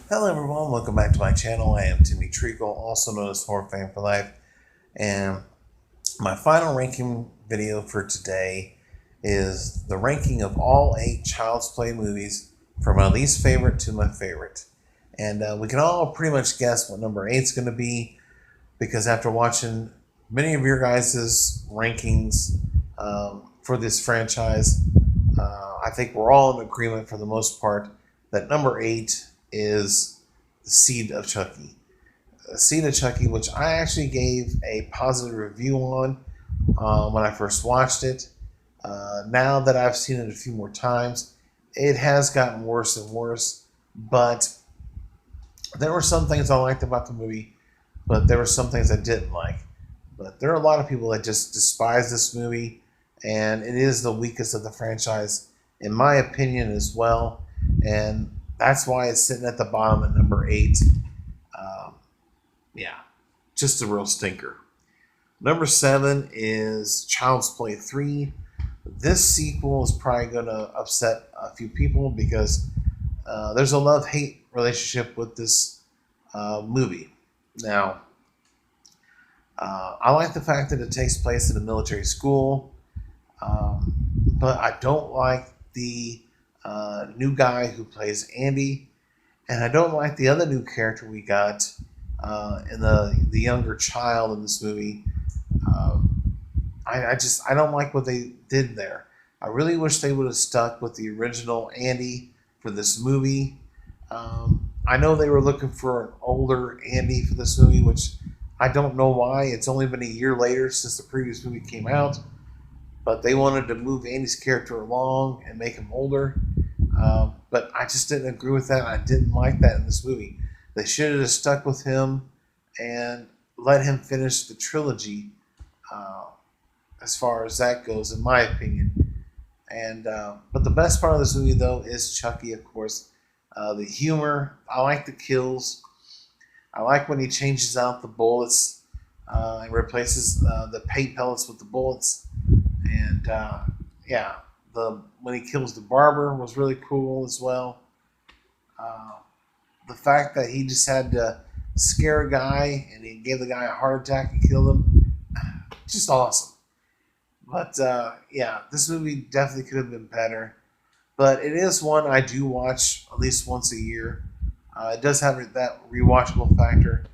Hello everyone, welcome back to my channel. I am Timmy Treacle, also known as Horror Fan for Life, and my final ranking video for today is the ranking of all 8 Child's Play movies from my least favorite to my favorite. And we can all pretty much guess what number 8 is going to be, because after watching many of your guys' rankings for this franchise, I think we're all in agreement for the most part that number 8 is The Seed of Chucky. Seed of Chucky, which I actually gave a positive review on when I first watched it. Now that I've seen it a few more times, it has gotten worse and worse. But there were some things I liked about the movie, but there were some things I didn't like. But there are a lot of people that just despise this movie, and it is the weakest of the franchise, in my opinion, as well. And that's why it's sitting at the bottom at number 8. Um, yeah, just a real stinker. Number 7 is Child's Play 3. This sequel is probably going to upset a few people because there's a love-hate relationship with this movie. Now, I like the fact that it takes place in a military school, um, but I don't like the new guy who plays Andy, and I don't like the other new character we got in the younger child in this movie. I don't like what they did there. I really wish they would have stuck with the original Andy for this movie. I know they were looking for an older Andy for this movie, which I don't know why. It's only been a year later since the previous movie came out, but they wanted to move Andy's character along and make him older. But I just didn't agree with that. I didn't like that in this movie. They should have stuck with him and let him finish the trilogy, uh, as far as that goes, in my opinion. And but the best part of this movie, though, is Chucky, of course. The humor. I like the kills. I like when he changes out the bullets and replaces the paint pellets with the bullets. And yeah, the when he kills the barber was really cool as well. Uh, the fact that he just had to scare a guy and he gave the guy a heart attack and killed him, just awesome. But yeah, this movie definitely could have been better. But it is one I do watch at least once a year. It does have that rewatchable factor.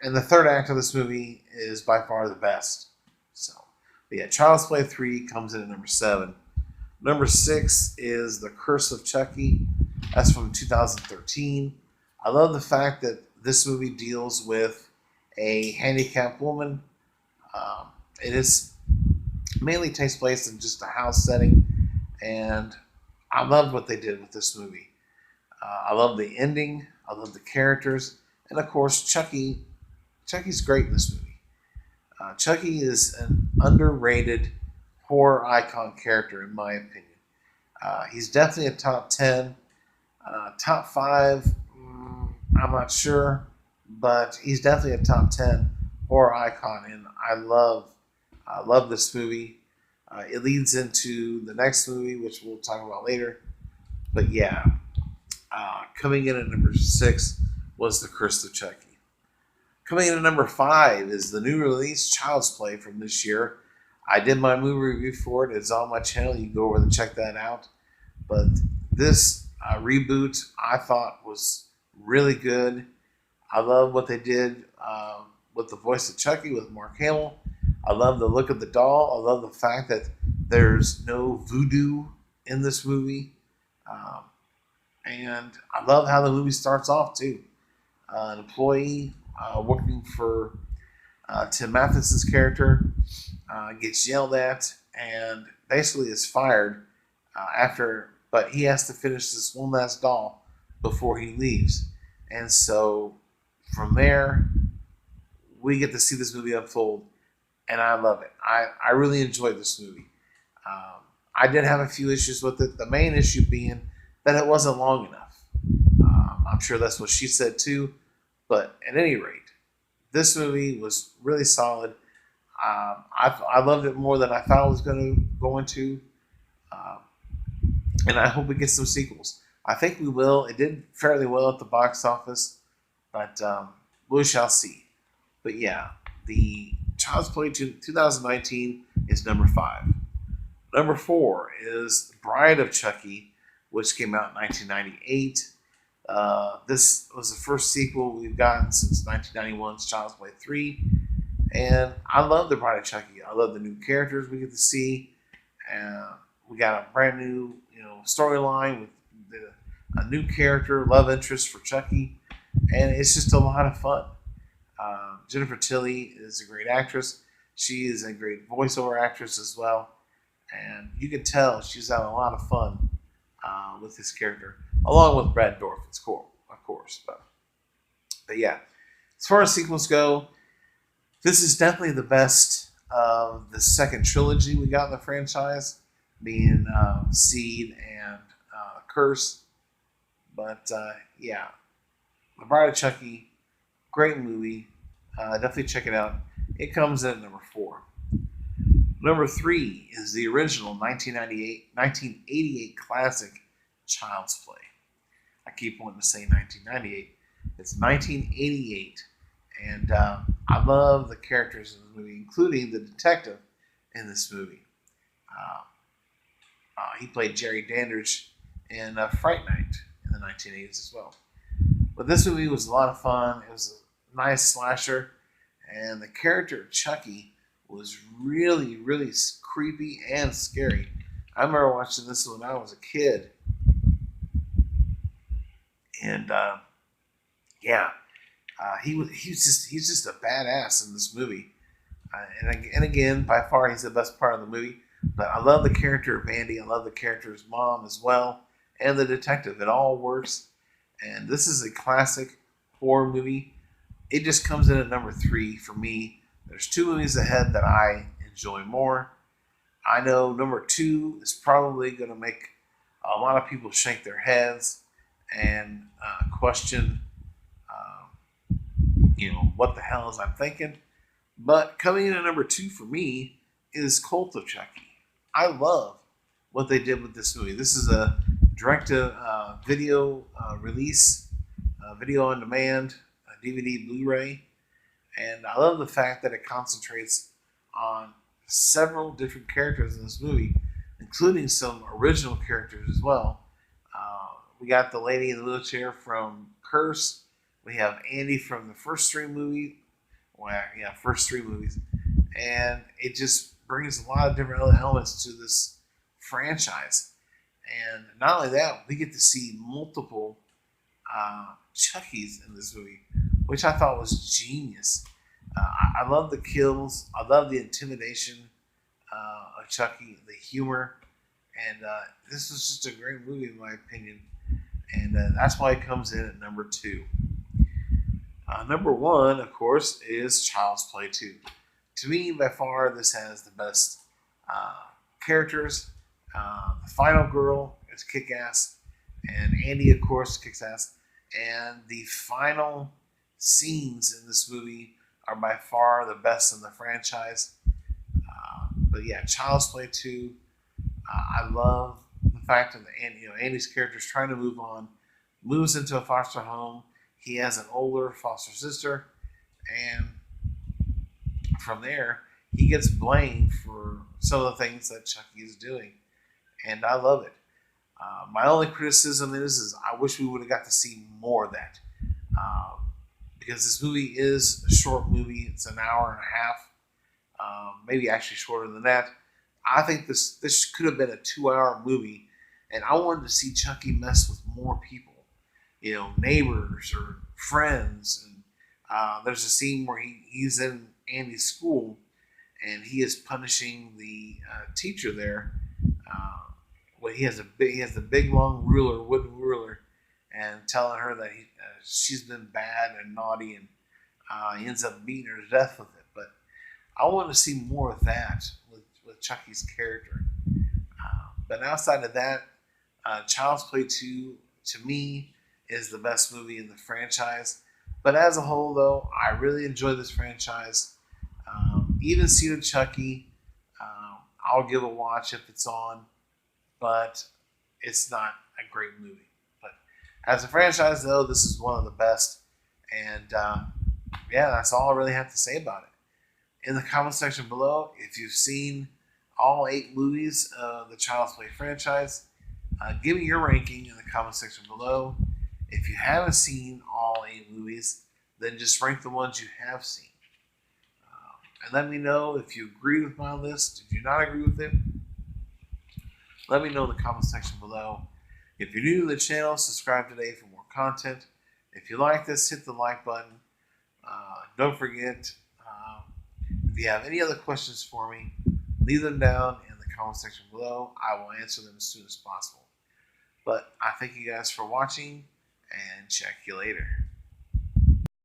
And the third act of this movie is by far the best. So, but yeah, Child's Play 3 comes in at number 7. Number 6 is The Curse of Chucky. That's from 2013. I love the fact that this movie deals with a handicapped woman. Um, it is mainly takes place in just a house setting, and I loved what they did with this movie. I love the ending. I love the characters, and of course, Chucky. Chucky's great in this movie. Chucky is an underrated horror icon character, in my opinion. He's definitely a top 10, top 5. I'm not sure, but he's definitely a top 10 horror icon, and I love this movie. It leads into the next movie, which we'll talk about later. But yeah, coming in at number 6 was The Curse of Chucky. Coming in at number 5 is the new release Child's Play from this year. I did my movie review for it. It's on my channel. You can go over and check that out. But this reboot I thought was really good. I love what they did with the voice of Chucky with Mark Hamill. I love the look of the doll. I love the fact that there's no voodoo in this movie. Um, and I love how the movie starts off, too. An employee working for Tim Mathison's character gets yelled at and basically is fired but he has to finish this one last doll before he leaves. And so from there, we get to see this movie unfold, and I love it. I really enjoyed this movie. I did have a few issues with it. The main issue being that it wasn't long enough. I'm sure that's what she said too. But at any rate, this movie was really solid. I loved it more than I thought I was going to go into, um, and I hope it gets some sequels. I think we will. It did fairly well at the box office, but we shall see. But yeah, the Child's Play 2019 is number 5. Number 4 is Bride of Chucky, which came out in 1998. This was the first sequel we've gotten since 1991's Child's Play 3. And I love the Bride of Chucky. I love the new characters we get to see. We got a brand new, storyline with a new character, love interest for Chucky, and it's just a lot of fun. Jennifer Tilly is a great actress. She is a great voiceover actress as well, and you can tell she's having a lot of fun with this character, along with Brad Dourif, of course. But yeah, as far as sequels go, this is definitely the best of the second trilogy we got in the franchise, being Seed and Curse. But yeah, The Bride of Chucky, great movie. Definitely check it out. It comes in at number 4. Number 3 is the original 1988 classic Child's Play. I keep wanting to say 1998. It's 1988. And I love the characters in the movie, including the detective in this movie. He played Jerry Dandridge in Fright Night in the 1980s as well. But this movie was a lot of fun. It was a nice slasher. And the character of Chucky was really, really creepy and scary. I remember watching this when I was a kid. And yeah, he's just a badass in this movie. And again, by far, he's the best part of the movie. But I love the character of Andy. I love the character's mom as well, and the detective. It all works. And this is a classic horror movie. It just comes in at number 3 for me. There's 2 movies ahead that I enjoy more. I know number 2 is probably going to make a lot of people shake their heads and question, what the hell is I'm thinking. But coming in at number 2 for me is Cult of Chucky. I love what they did with this movie. This is a direct-to-video release, video on demand, DVD, Blu-ray, and I love the fact that it concentrates on several different characters in this movie, including some original characters as well. We got the lady in the wheelchair from Curse. We have Andy from the first 3 movies. Well, yeah, first 3 movies, and it just brings a lot of different elements to this franchise. And not only that, we get to see multiple Chuckies in this movie, which I thought was genius. I love the kills. I love the intimidation of Chucky, the humor. And this was just a great movie, in my opinion. And that's why it comes in at number 2. Number 1, of course, is Child's Play 2. To me, by far, this has the best characters. The final girl is kick-ass, and Andy, of course, kicks ass. And the final scenes in this movie are by far the best in the franchise. But yeah, Child's Play 2. I love the fact that Andy's character is trying to move on, moves into a foster home. He has an older foster sister, and from there, he gets blamed for some of the things that Chucky is doing, and I love it. My only criticism is I wish we would have got to see more of that, because this movie is a short movie. It's an hour and a half, maybe actually shorter than that. I think this could have been a 2-hour movie, and I wanted to see Chucky mess with more people, neighbors or friends. And there's a scene where he's in Andy's school, and he is punishing the teacher there. He has the big long wooden ruler, and telling her that she's been bad and naughty, and he ends up beating her to death with it. But I want to see more of that with Chucky's character. But outside of that, Child's Play 2 to me is the best movie in the franchise. But as a whole, though, I really enjoy this franchise. Even Seed of Chucky, I'll give a watch if it's on, but it's not a great movie. As a franchise, though, this is one of the best. And yeah, that's all I really have to say about it. In the comment section below, if you've seen all 8 movies of the Child's Play franchise, give me your ranking in the comment section below. If you haven't seen all 8 movies, then just rank the ones you have seen. And let me know if you agree with my list. If you not agree with it, let me know in the comment section below. If you're new to the channel, subscribe today for more content. If you like this, hit the like button. Don't forget, if you have any other questions for me, leave them down in the comment section below. I will answer them as soon as possible. But I thank you guys for watching, and check you later.